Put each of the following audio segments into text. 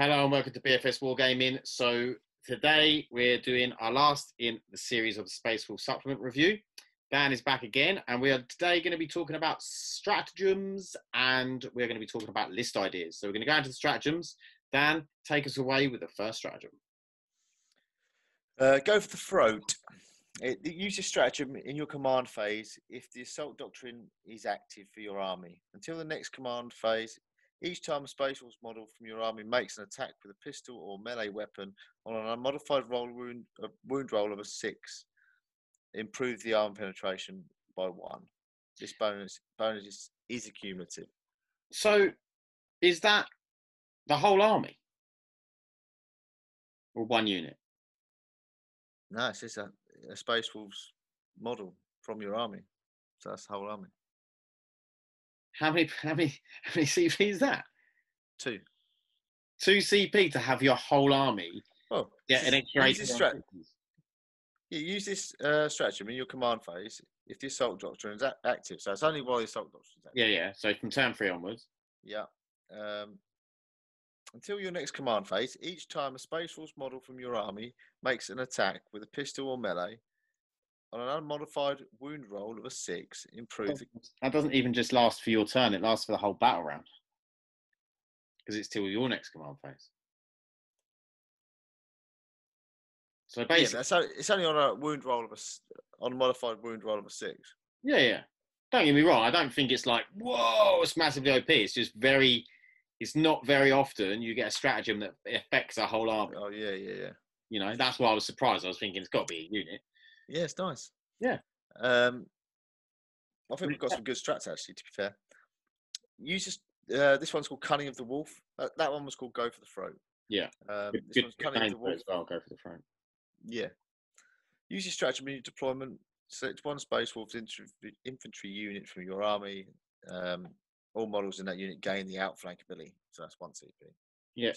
Hello and welcome to BFS Wargaming. So today we're doing our last in the series of the Space Wolf supplement review. Dan is back again, and we are today going to be talking about stratagems, and we're going to be talking about list ideas. So we're going to go into the stratagems. Dan, take us away with the first stratagem. Go for the throat. Use your stratagem in your command phase if the assault doctrine is active for your army. Until the next command phase, each time a Space Wolf model from your army makes an attack with a pistol or melee weapon on an unmodified wound roll of a 6, improve the arm penetration by 1. This bonus is accumulative. So is that the whole army? Or one unit? No, it's just a Space Wolves model from your army. So that's the whole army. How many CP is that? 2. 2 CP to have your whole army. Oh, get an extra 8. Use this stratagem in your command phase if the assault doctrine is active. So it's only while the assault doctrine is active. Yeah. So from turn 3 onwards. Yeah. Until your next command phase, each time a Space Wolf model from your army makes an attack with a pistol or melee on an unmodified wound roll of a 6, improve. That doesn't even just last for your turn; it lasts for the whole battle round because it's till your next command phase. So basically, yeah, so it's only on a wound roll of on a modified wound roll of a 6. Yeah. Don't get me wrong. I don't think it's like whoa, it's massively OP. It's just very. It's not very often you get a stratagem that affects a whole army. Oh yeah. You know, that's why I was surprised. I was thinking it's got to be a unit. Yeah, it's nice. Yeah. I think we've got some good strats actually. To be fair, use this one's called Cunning of the Wolf. That one was called Go for the Throat. Yeah. This one's Cunning of the Wolf as well. Go for the Throat. Yeah. Use your stratagem in your deployment. Select one Space Wolf infantry unit from your army. All models in that unit gain the outflank ability. So that's 1 CP. Yeah.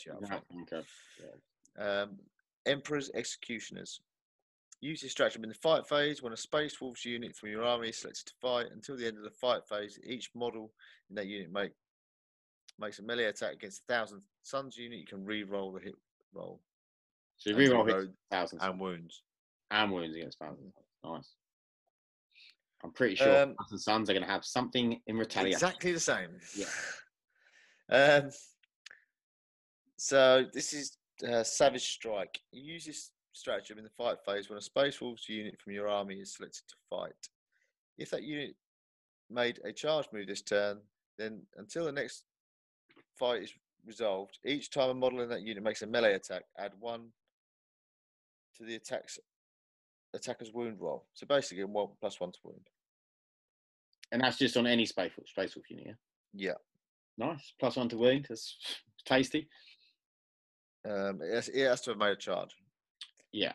Emperor's Executioners. Use your stratagem in the fight phase. When a Space Wolf's unit from your army is selected to fight, until the end of the fight phase, each model in that unit makes a melee attack against 1,000 Suns unit. You can re-roll the hit roll. So you re-roll hits 1,000 and wounds. And wounds against 1,000. Nice. I'm pretty sure 1,000 Suns are going to have something in retaliation. Exactly the same. Yeah. So this is Savage Strike. You use this stratagem in the fight phase when a Space Wolves unit from your army is selected to fight. If that unit made a charge move this turn, then until the next fight is resolved, each time a model in that unit makes a melee attack, add 1 to the attacker's wound roll. So basically, 1 + 1 to wound. And that's just on any Space Wolf unit, yeah? Yeah. Nice. +1 to wound. That's tasty. It has to have made a charge. Yeah.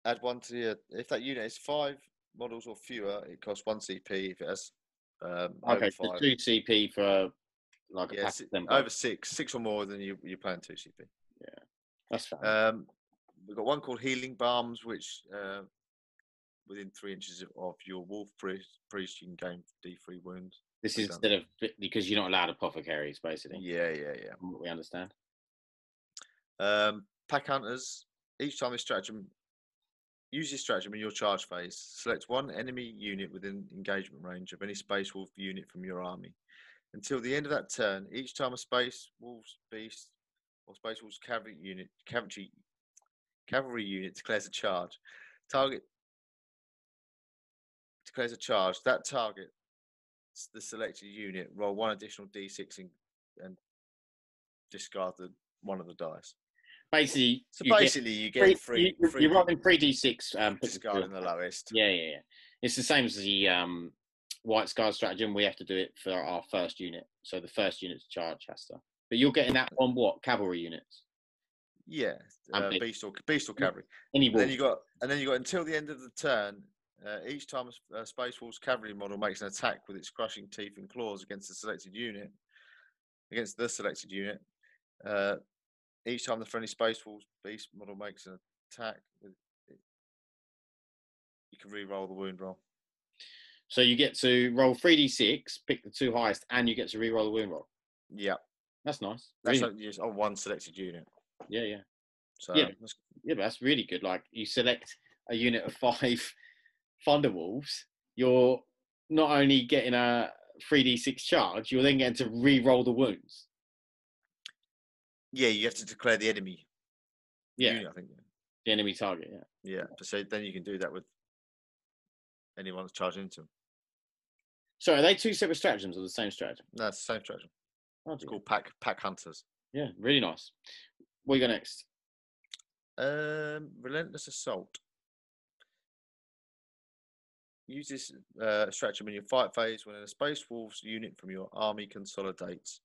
Add 1 to if that unit is 5 models or fewer, it costs 1 CP. If it has okay, so 2 CP for like a over 6 or more, then you're playing 2 CP. Yeah, that's fine. We've got one called Healing Balms, which within 3 inches of your Wolf Priest, you can gain D3 wounds. This is instead of because you're not allowed apothecaries, basically. Yeah. From what we understand. Pack Hunters. Each time this stratagem, use this stratagem in your charge phase. Select 1 enemy unit within engagement range of any Space Wolf unit from your army. Until the end of that turn, each time a Space Wolves Beast or Space Wolves cavalry unit declares a charge, that target the selected unit, roll 1 additional D6 and discard one of the dice. Basically, you get 3. You're rolling 3 D6. Discarding the lowest. Yeah. It's the same as the White Scar stratagem. We have to do it for our first unit. So the first unit's charge has to. But you're getting that on what? Cavalry units? Yeah. Beast or cavalry. And then you got until the end of the turn. Each time a Space Wolf's cavalry model makes an attack with its crushing teeth and claws against the selected unit, each time the friendly Space Wolf's Beast model makes an attack, you can re-roll the wound roll. So you get to roll 3d6, pick the 2 highest, and you get to re-roll the wound roll. Yeah. That's nice. That's Really, just on one selected unit. yeah, yeah, So yeah, yeah. But that's really good. Like you select a unit of 5 Thunderwolves, you're not only getting a 3d6 charge, you're then getting to re-roll the wounds. yeah, you have to declare the enemy Yeah, unit, I think. the enemy target. Yeah. Yeah, so then you can do that with anyone that's charging into them. So are they 2 separate stratagems or the same stratagem? No, it's the same stratagem. Oh, It's called pack hunters. yeah, really nice. What you got next? Relentless Assault. Use this stratagem in your fight phase when a Space Wolves unit from your army consolidates.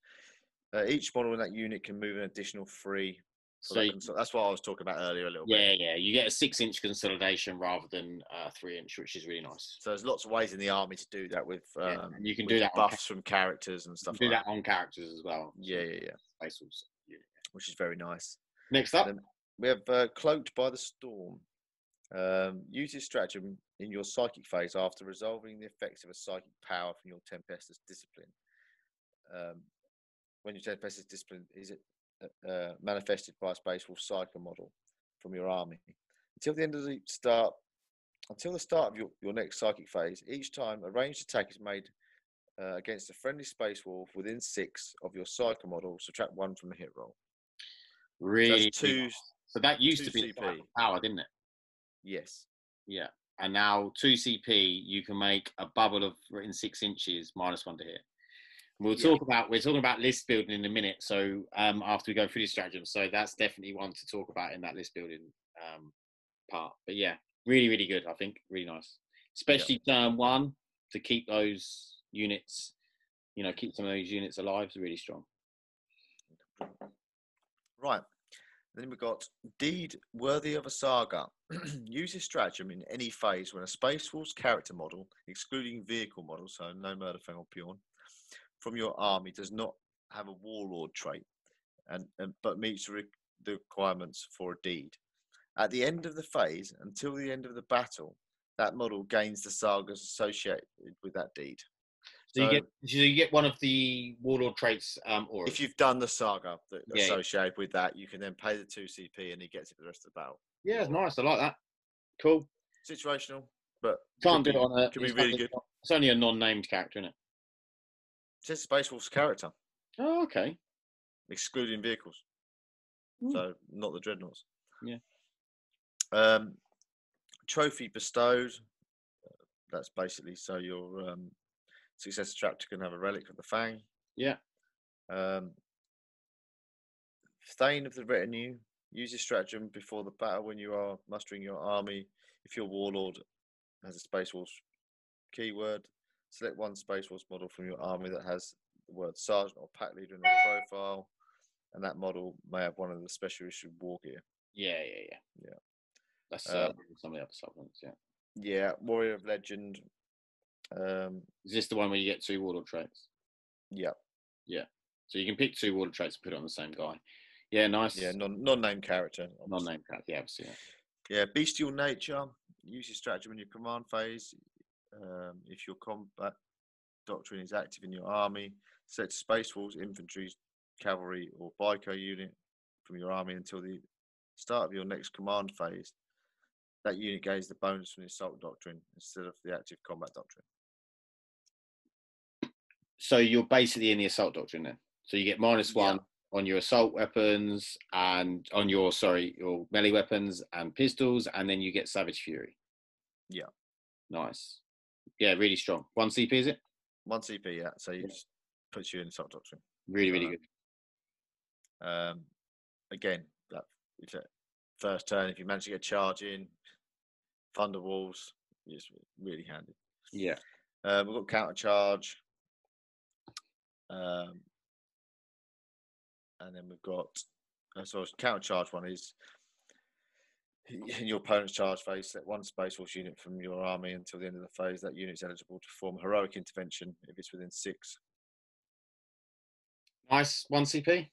Each model in that unit can move an additional 3. So That's what I was talking about earlier a little yeah, bit. yeah, you get a 6-inch consolidation rather than 3-inch, which is really nice. So there's lots of ways in the army to do that with And you can with do that buffs from characters and stuff do like that on characters as well. Yeah, Space Wolves. Yeah. which is very nice. Next up, Then we have Cloaked by the Storm. Use this stratagem in your psychic phase after resolving the effects of a psychic power from your Tempestus discipline. When your Tempestus discipline is manifested by a Space Wolf Psycho model from your army. Until the start of your next psychic phase, each time a ranged attack is made against a friendly Space Wolf within 6 of your Psycho model, subtract 1 from the hit roll. really. So, that's so that used to be CP. Power, didn't it? Yes. Yeah. And now 2 CP, you can make a bubble of in 6 inches -1 to hit. We're talking about list building in a minute. So after we go through the stratagems, so that's definitely one to talk about in that list building part. But yeah, really, really good. I think really nice, especially turn 1 to keep those units. Keep some of those units alive. Is really strong. Right. Then we've got Deed Worthy of a Saga. Use this stratagem in any phase when a Space Wolves character model, excluding vehicle models, so no Murder Fang or Purn, from your army does not have a Warlord trait, but meets the requirements for a deed. At the end of the phase, until the end of the battle, that model gains the sagas associated with that deed. So you get one of the Warlord traits. Or if you've done the saga associated with that, you can then pay the 2 CP and he gets it for the rest of the battle. Yeah, it's nice. I like that. Cool. Situational, but can't do it on a. Could be really good. It's only a non-named character, isn't it? It says Space Wolf's character. Oh, okay. Excluding vehicles. So not the dreadnoughts. Yeah. Trophy bestowed. That's basically so your successor chapter can have a relic of the Fang. Yeah. Thane of the Retinue. Use this stratagem before the battle when you are mustering your army. If your Warlord has a Space Wolves keyword, select one Space Wolves model from your army that has the word Sergeant or Pack Leader in the profile, and that model may have one of the special issued war gear. Yeah. That's some of the other supplements, yeah. Yeah, Warrior of Legend. Is this the one where you get 2 Warlord traits? Yeah. Yeah. So you can pick 2 Warlord traits and put it on the same guy. Yeah, nice. Yeah, non-named character. Non-named character, yeah, obviously. Yeah, Bestial Nature. Use your stratagem in your command phase. If your combat doctrine is active in your army, select Space Wolves, Infantry, Cavalry, or Biker unit from your army until the start of your next command phase. That unit gains the bonus from the Assault Doctrine instead of the active combat doctrine. So you're basically in the Assault Doctrine then. So you get -1 on your assault weapons and on your melee weapons and pistols, and then you get Savage Fury. Yeah. Nice. Yeah, really strong. 1 CP, is it? 1 CP, yeah. So you just puts you in Assault Doctrine. Really, really good. Again, it's a first turn. If you manage to get charge in, Thunderwolves, it's really handy. Yeah. We've got counter charge. And then we've got counter charge one is in your opponent's charge phase, select one Space Wolves unit from your army until the end of the phase. That unit is eligible to perform heroic intervention if it's within 6. Nice. 1 CP?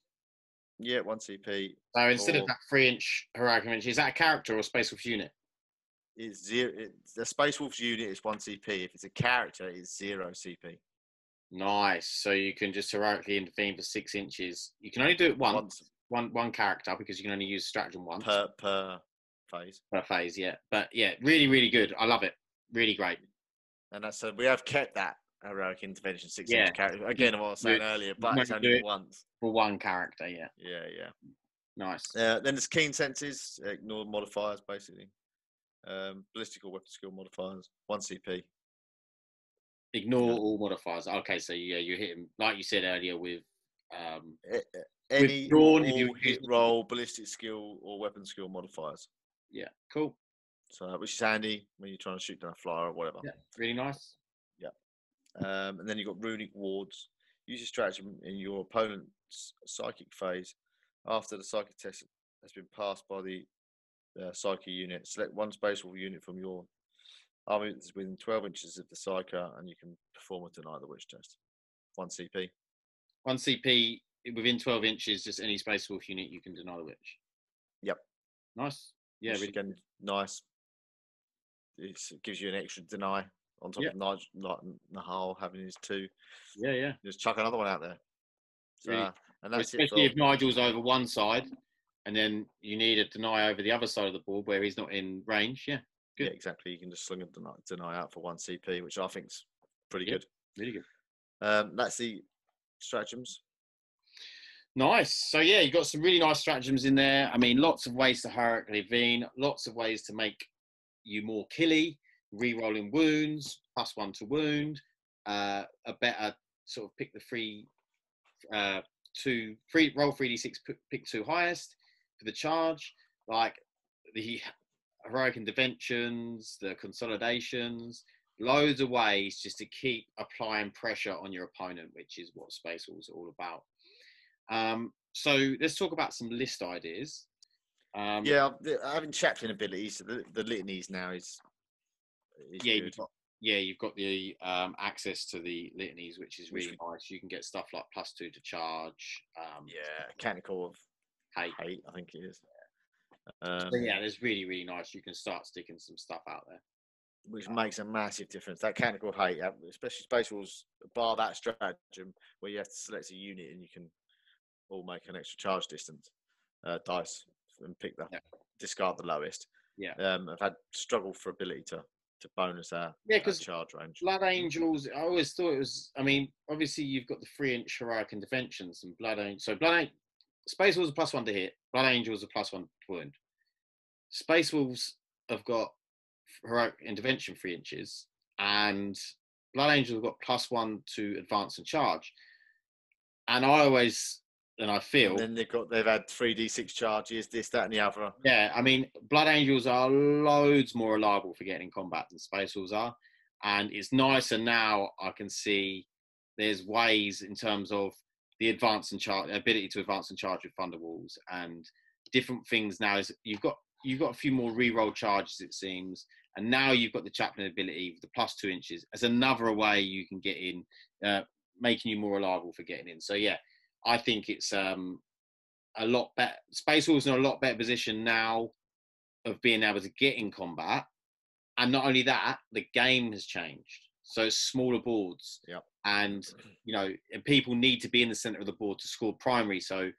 Yeah, 1 CP. So instead of that 3-inch heroic intervention, is that a character or Space Wolf unit? The Space Wolves unit is 1 CP. If it's a character, it's 0 CP. Nice. So you can just heroically intervene for 6 inches. You can only do it once. One character, because you can only use stratagem once per phase. Per phase. Yeah, but yeah, really, really good. I love it. Really great. And that's we have kept that heroic intervention 6 Yeah. inch character again. What I was saying earlier, but it's only once for one character. Yeah. Yeah. Nice. Then there's keen senses, ignore modifiers basically. Ballistic or weapon skill modifiers, 1 CP. Ignore all modifiers. Okay, so yeah, you hit him like you said earlier with any all hit roll, ballistic skill or weapon skill modifiers. Yeah, cool. So which is handy when you're trying to shoot down a flyer or whatever. Yeah, really nice. Yeah. And then you've got runic wards. Use your stratagem in your opponent's psychic phase. After the psychic test has been passed by the psychic unit, select one space wolf unit from your army that's within 12 inches of the psyker, and you can perform a deny the witch test. 1 CP. 1 CP within 12 inches, just any space wolf unit you can deny the witch. Yep. Nice. Yeah, really again, nice. It gives you an extra deny on top of Nahal having his 2. Yeah. Just chuck another one out there. So, really. And that's especially if Nigel's over one side, and then you need a deny over the other side of the board where he's not in range. Yeah. Good. Yeah, exactly. You can just sling a deny out for 1 CP, which I think's pretty good. Really good. That's the stratagems. Nice. So yeah, you got some really nice stratagems in there. I mean, lots of ways to heroically intervene, lots of ways to make you more killy, re-rolling wounds, +1 to wound, a better sort of pick the roll 3d6, pick 2 highest for the charge, like the heroic interventions, the consolidations, loads of ways just to keep applying pressure on your opponent, which is what Space Wolves are all about. So let's talk about some list ideas. Having chaplain abilities, the litanies now is good. You've got the access to the litanies, which is really nice. You can get stuff like +2 to charge. Mechanical of hate, I think it is. So yeah, there's really, really nice. You can start sticking some stuff out there, which makes a massive difference. That mechanical hate, especially Space Wolves, bar that stratagem where you have to select a unit and you can all make an extra charge distance dice and pick discard the lowest. Yeah, I've had struggle for ability to bonus our charge range. Blood Angels, I always thought it was. I mean, obviously you've got the 3-inch heroic interventions and Blood Angels. So Space Wolves are +1 to hit. Blood Angels are +1 to wound. Space Wolves have got heroic intervention 3 inches, and Blood Angels have got +1 to advance and charge. And I feel. And then they've had 3d6 charges, this, that, and the other. Yeah, I mean, Blood Angels are loads more reliable for getting in combat than Space Wolves are, and it's nicer now. I can see there's ways in terms of the ability to advance and charge with Thunderwalls and different things. Now is you've got a few more re-roll charges, it seems, and now you've got the chaplain ability with the +2 inches as another way you can get in, making you more reliable for getting in. So yeah, I think it's a lot better. Space Wolves are in a lot better position now of being able to get in combat, and not only that, the game has changed. So it's smaller boards, and and people need to be in the center of the board to score primary. So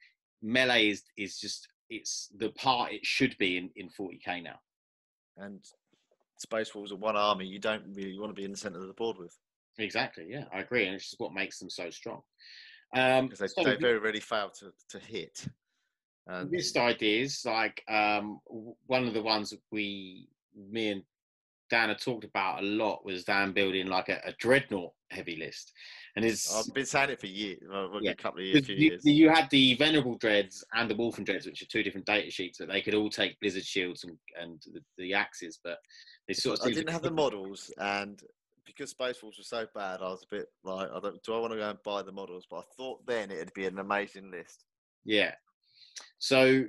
melee is just it's the part it should be in 40k now. And Space Wolves are one army you don't really want to be in the center of the board with. Exactly, yeah, I agree, and it's just what makes them so strong. Because they very rarely fail to hit. And list ideas, like one of the ones that me and Dan had talked about a lot was Dan building like a dreadnought heavy list, and I've been saying it for years, a couple of years. You had the Venerable Dreads and the Wolfen Dreads, which are 2 different data sheets that they could all take Blizzard shields and the axes, but they sort of. I didn't have the models, and because Space Wolves were so bad, I was a bit like, do I want to go and buy the models? But I thought then it'd be an amazing list. Yeah. So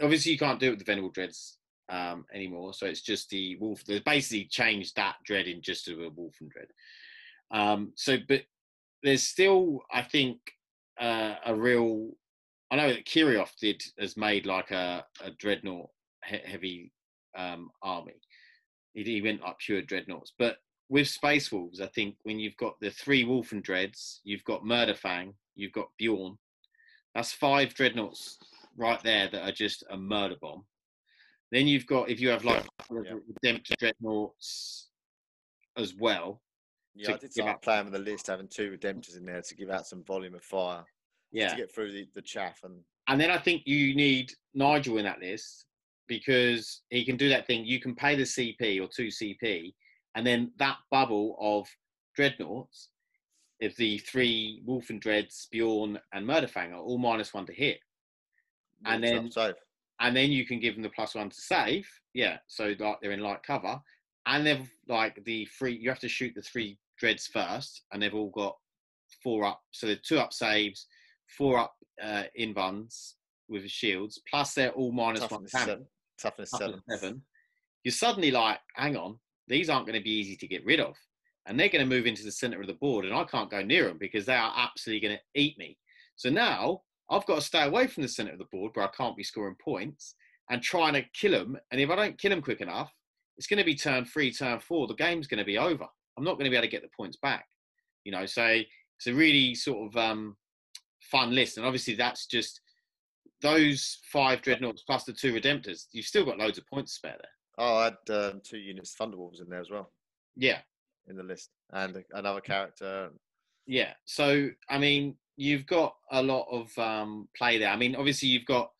obviously you can't do it with the Venerable Dreads anymore. So it's just the Wolf. They basically changed that dread in just to a Wolfen Dread. But there's still, I think, a real. I know that Kirioth has made like a dreadnought heavy army. He went like pure dreadnoughts, but with Space Wolves, I think when you've got the 3 Wolfen Dreads, you've got Murderfang, you've got Bjorn. That's 5 dreadnoughts right there that are just a murder bomb. Then you've got, if you have like Redemptor dreadnoughts as well. Yeah, I did start playing with the list, having 2 Redemptors in there to give out some volume of fire. Yeah. To get through the chaff. And then I think you need Nigel in that list because he can do that thing. You can pay the CP or 2 CP, and then that bubble of dreadnoughts, if the 3 Wolfen Dreads, Bjorn, and Murderfang are all -1 to hit. And then you can give them the +1 to save. Yeah, so like they're in light cover. And they've like the 3, you have to shoot the 3 dreads first, and they've all got 4 up. So they're 2 up saves, 4 up invuns with the shields, plus they're all -1 damage. Toughness 7. You're suddenly like, hang on, these aren't going to be easy to get rid of. And they're going to move into the center of the board, and I can't go near them because they are absolutely going to eat me. So now I've got to stay away from the center of the board where I can't be scoring points and trying to kill them. And if I don't kill them quick enough, it's going to be turn 3, turn 4. The game's going to be over. I'm not going to be able to get the points back. You know, so it's a really sort of fun list. And obviously that's just those 5 dreadnoughts plus the 2 redemptors. You've still got loads of points to spare there. Oh, I had 2 units Thunderwolves in there as well. Yeah. In the list. And another character. Yeah. So, I mean, you've got a lot of play there. I mean, obviously you've got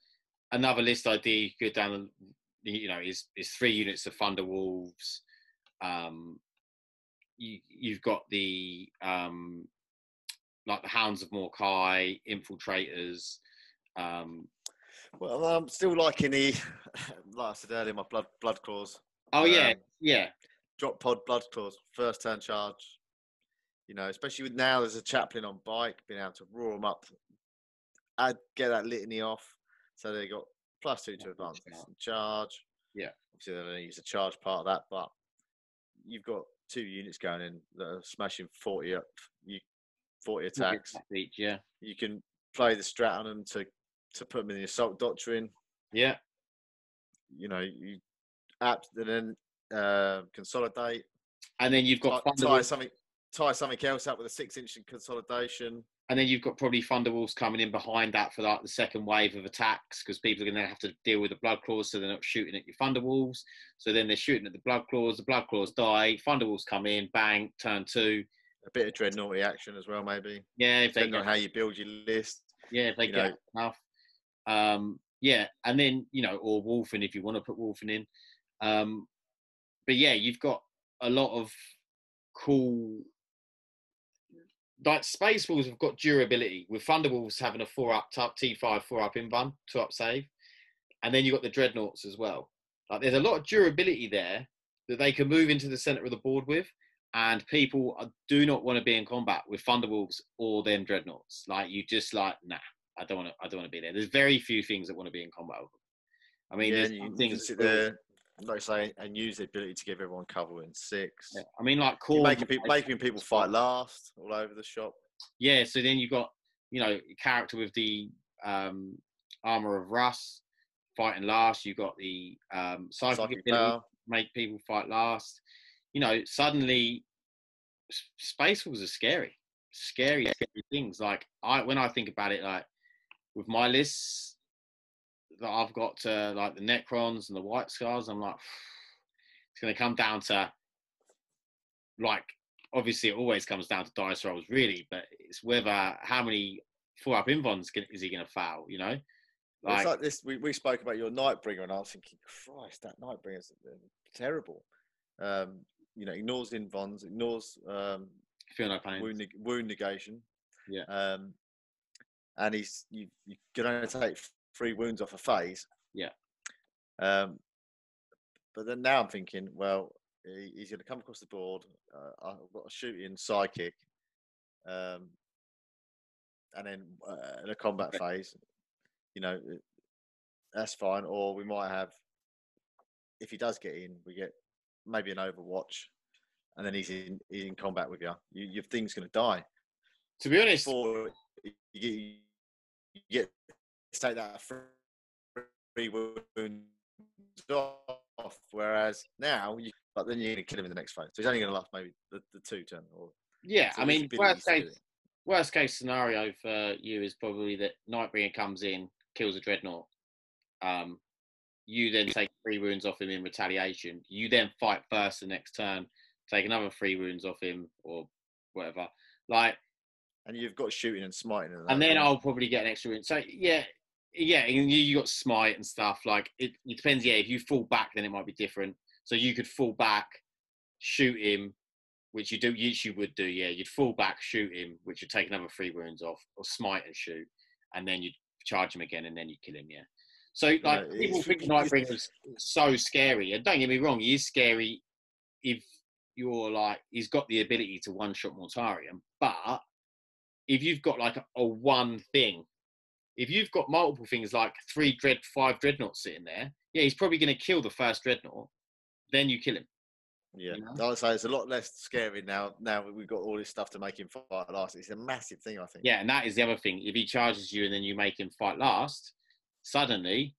another list idea. You go down, you know, is 3 units of Thunderwolves. You've got the like the Hounds of Morkai, Infiltrators. Well, I'm still liking the, like I said earlier, my blood claws. Oh yeah. Drop pod blood claws, first turn charge. You know, especially with now there's a chaplain on bike, being able to roar them up, get that litany off. So they got +2 to advance and charge. Yeah. Obviously they don't use the charge part of that, but you've got 2 units going in that are smashing 40 attacks each. Yeah. You can play the strat on them to put them in the assault doctrine. Yeah. You know, you then consolidate. And then you've got tie something else up with a 6-inch consolidation. And then you've got probably Thunderwolves coming in behind that for like the second wave of attacks because people are going to have to deal with the blood claws, so they're not shooting at your Thunderwolves. So then they're shooting at the blood claws die, Thunderwolves come in, bang, turn 2. A bit of dreadnoughty action as well, maybe. Yeah, depending on how you build your list. Yeah, if they get enough. Yeah, and then, you know, or Wolfen if you want to put Wolfen in. But yeah, you've got a lot of cool, like Space Wolves have got durability with Thunderwolves having a 4-up T5 4-up invuln, 2-up save, and then you've got the dreadnoughts as well. Like there's a lot of durability there that they can move into the center of the board with, and people do not want to be in combat with Thunderwolves or them dreadnoughts. Like you just like, nah, I don't want to be there. There's very few things that want to be in combat with them. I mean, yeah, you can sit there, like I say, and use the ability to give everyone cover in 6. Yeah. I mean, like making people fight last all over the shop. Yeah, so then you've got, you know, character with the armor of Russ fighting last. You've got the psychic ability, make people fight last. You know, suddenly Space Wolves are scary things. Like when I think about it, like with my lists that I've got, like the Necrons and the White Scars, I'm like, it's going to come down to, like, obviously it always comes down to dice rolls, really, but it's whether how many 4-up invuns is he going to foul, you know? It's like this. We spoke about your Nightbringer, and I was thinking, Christ, that Nightbringer's terrible. You know, ignores invuns, ignores feel no pain, wound negation. Yeah. And you can only take 3 wounds off a phase. Yeah. But then now I'm thinking, well, he's going to come across the board. I've got a shooting psychic, and then in a combat phase, you know, that's fine. Or we might have, if he does get in, we get maybe an Overwatch, and then he's in combat with you. Your thing's going to die. To be honest, before you get to take that 3 wounds off, off. Whereas now, but then you're going to kill him in the next phase. So he's only going to last maybe the 2 turn. Yeah, so I mean, abilities to do it. worst case scenario for you is probably that Nightbringer comes in, kills a Dreadnought. You then take 3 wounds off him in retaliation. You then fight first the next turn, take another 3 wounds off him or whatever. And you've got shooting and smiting. And then I'll probably get an extra wound. So yeah, and you got smite and stuff. It depends. Yeah, if you fall back, then it might be different. So you could fall back, shoot him, which you would do. Yeah, you'd fall back, shoot him, which would take another 3 wounds off, or smite and shoot, and then you'd charge him again, and then you kill him. Yeah. So people think Nightbringer's so scary, and don't get me wrong, he is scary if you're he's got the ability to one-shot Mortarion, but if you've got a one thing, if you've got multiple things 5 Dreadnoughts sitting there, yeah, he's probably going to kill the first Dreadnought, then you kill him. Yeah, I would say it's a lot less scary now. Now we've got all this stuff to make him fight last. It's a massive thing, I think. Yeah, and that is the other thing. If he charges you and then you make him fight last, suddenly,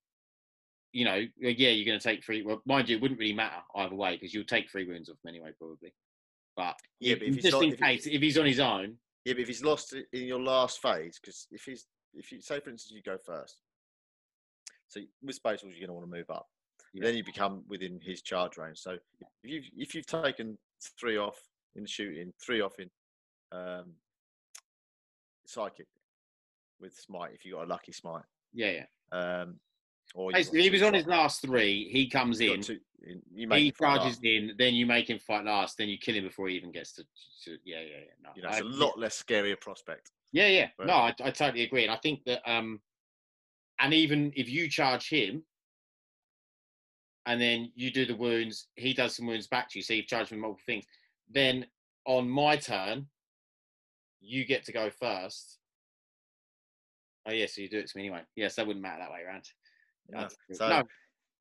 you're going to take 3. Well, mind you, it wouldn't really matter either way because you'll take 3 wounds off him anyway, probably. But yeah, but if he's on his own. Yeah, but if he's lost in your last phase, because if you say, for instance, you go first, so with Space Wolves, you're going to want to move up. Yeah. Then you become within his charge range. So if you've taken 3 off in the shooting, 3 off in psychic with smite, if you got a lucky smite. Yeah. Or if he was on his last 3, he comes in. He charges in, then you make him fight last, then you kill him before he even gets to yeah. No, it's a lot less scary a prospect. Yeah. No, I totally agree, and I think that and even if you charge him, and then you do the wounds, he does some wounds back to you, so you've charged him multiple things. Then on my turn, you get to go first. Oh yeah, so you do it to me anyway. Yes, that wouldn't matter that way around. No,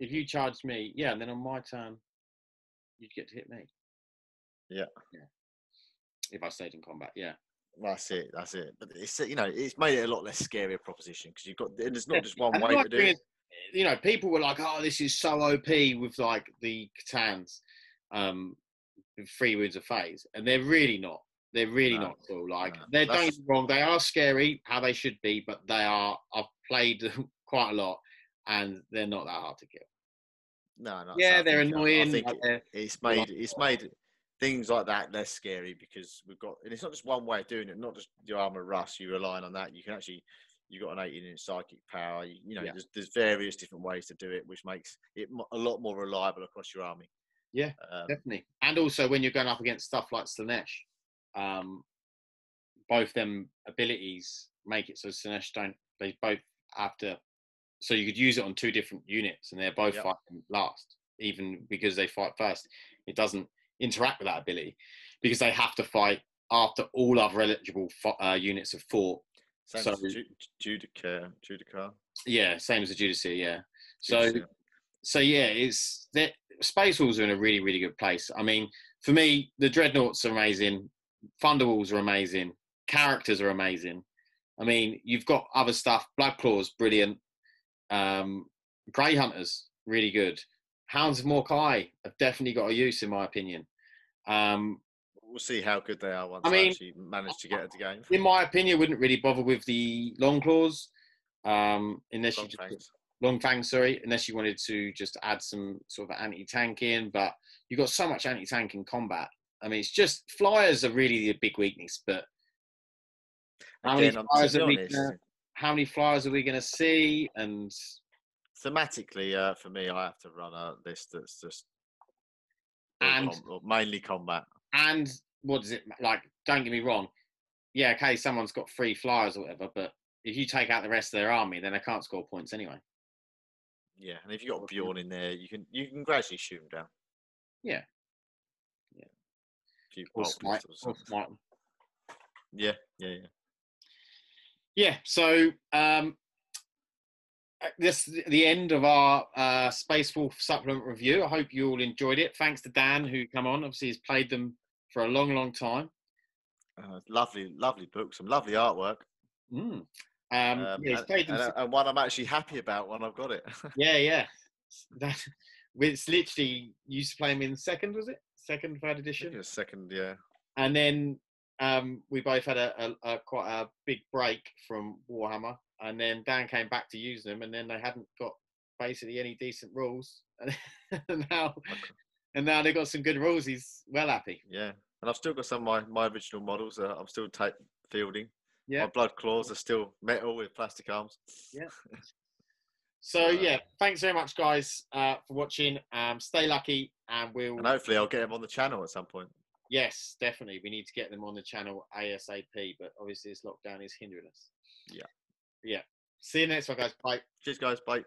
if you charged me, yeah, and then on my turn, you'd get to hit me. Yeah. If I stayed in combat, yeah. That's it. But it's it's made it a lot less scary a proposition because you've got. And there's not just one way to do it. People were like, "Oh, this is so OP with the Catans, with 3 wounds of phase," and they're really not. They're really not cool. Don't get me wrong, they are scary, how they should be, but they are. I've played them quite a lot. And they're not that hard to kill. No. Yeah, they're annoying. I think it's made things like that less scary because we've got, and it's not just one way of doing it. Not just your armor rust. You're relying on that. You can actually, you've got an 18-inch psychic power. There's various different ways to do it, which makes it a lot more reliable across your army. Yeah, definitely. And also when you're going up against stuff like Slaanesh, both them abilities make it so Slaanesh they both have to. So you could use it on 2 different units, and they're both fighting last, even because they fight first. It doesn't interact with that ability because they have to fight after all other eligible units have fought. Same as Judicar. Yeah, same as the Judicia. Yeah. So yeah, it's that Space Wolves are in a really, really good place. I mean, for me, the Dreadnoughts are amazing. Thunderwolves are amazing. Characters are amazing. I mean, you've got other stuff. Bloodclaws, brilliant. Grey Hunters, really good. Hounds of Morkai have definitely got a use, in my opinion. We'll see how good they are once they actually manage to get into game. In my opinion, wouldn't really bother with the Longclaws, unless unless you wanted to just add some sort of anti-tank in. But you've got so much anti-tank in combat. I mean, it's just flyers are really the big weakness. But how many flyers are we going to see? And thematically, for me, I have to run a list that's just mainly combat. And what does it like? Don't get me wrong. Yeah, okay, someone's got 3 flyers or whatever, but if you take out the rest of their army, then they can't score points anyway. Yeah, and if you got Bjorn in there, you can gradually shoot him down. Yeah. Or smite them. Yeah. Yeah, so this is the end of our Space Wolf supplement review. I hope you all enjoyed it. Thanks to Dan, who come on. Obviously, he's played them for a long, long time. Lovely book, some lovely artwork. He's played them. And one I'm actually happy about when I've got it. Yeah. It's literally used to play them in second, was it? Second, third I think edition. it was second, yeah. And then we both had a quite a big break from Warhammer, and then Dan came back to use them, and then they hadn't got basically any decent rules, and now they got some good rules. He's well happy. Yeah, and I've still got some of my original models. I'm still fielding. Yeah, My blood claws are still metal with plastic arms. yeah. So yeah, thanks very much, guys, for watching. Stay lucky, and And hopefully I'll get them on the channel at some point. Yes, definitely. We need to get them on the channel ASAP, but obviously this lockdown is hindering us. Yeah. Yeah. See you next one, guys. Bye. Cheers, guys. Bye.